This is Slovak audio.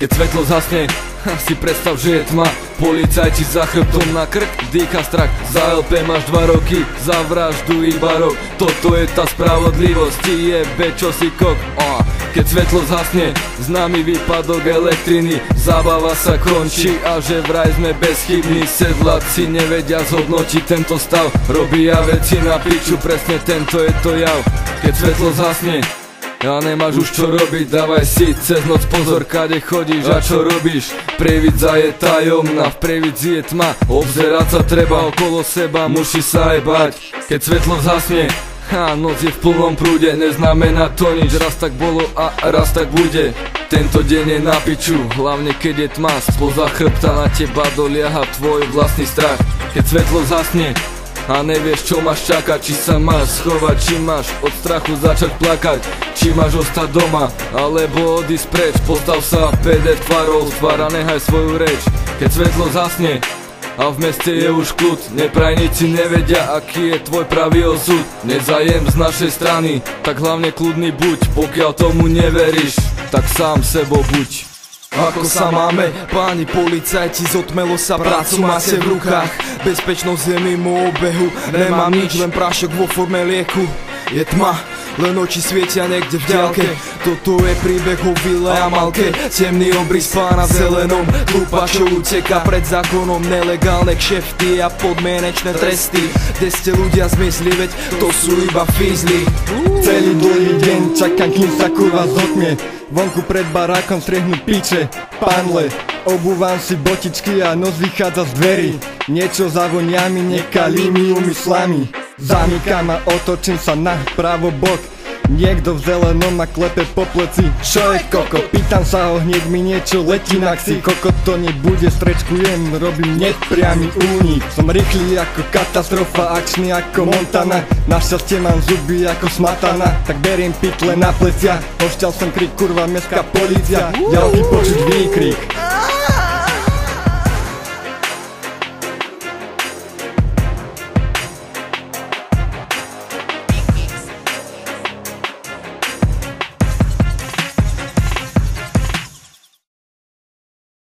Keď svetlo zhasne, si predstav, že je tma. Policajti za chrbtom na krk, dýcha strach. Za LP máš 2 roky, za vraždu iba rok. Toto je tá spravodlivosť, ti jebe, čo si kok. Keď svetlo zhasne, známy výpadok elektriny. Zábava sa končí a že vraj sme bezchybní. Sedláci nevedia zhodnotiť tento stav, robia veci na piču, presne tento je to jav. Keď svetlo zhasne a nemáš už čo robiť, dávaj si cez noc pozor, kade chodíš a čo robíš. Prievidza je tajomná, v prievidzi je tma. Obzerať sa treba okolo seba, musíš sa aj bať. Keď svetlo zhasne a noc je v plnom prúde, neznamená to nič. Raz tak bolo a raz tak bude. Tento deň je na piču, hlavne keď je tma. Spoza chrbta na teba dolieha tvoj vlastný strach. Keď svetlo zhasne a nevieš čo máš čakať, či sa máš schovať, či máš od strachu začať plakať, či máš ostať doma, alebo odísť preč. Postav sa PD tvárou z tvár a nehaj svoju reč. Keď svetlo zhasne a v meste je už kľud, neprajníci nevedia, aký je tvoj pravý osud. Nezajem z našej strany, tak hlavne kľudný buď. Pokiaľ tomu neveríš, tak sám sebou buď. Ako sa máme, páni policajti, zotmelo sa, prácu máte v rukách. Bezpečnosť je mimo obehu, nemám nič, len prášok vo forme lieku. Je tma, len oči svietia niekde v diaľke. Toto je príbeh o vile a malke. Temný obrys pána v zelenom, tlupa čo uteká pred zákonom. Nelegálne kšefty a podmienečné tresty. Kde ste ľudia zmizli, veď to sú iba fízli. Celý dlhý deň čakám, kým sa kurva zotmie. Vonku pred barákom striehnú piče, panle. Obúvam si botičky a noc vychádza z dverí. Niečo zavonia mi nekalými úmyslami. Zamykám a otočím sa na pravý bok. Niekto v zelenom ma klepe po pleci. Čo je koko? Pýtam sa ho, hneď mi niečo letí na ksí. Koko to nebude, strečkujem, robím nepriamy únik. Som rýchly ako katastrofa, akčný ako Montana. Našťastie mám zuby ako smatana, tak beriem pytle na plecia. Pošťal som krik, kurva, mestská polícia. Ďalky počuť výkrik.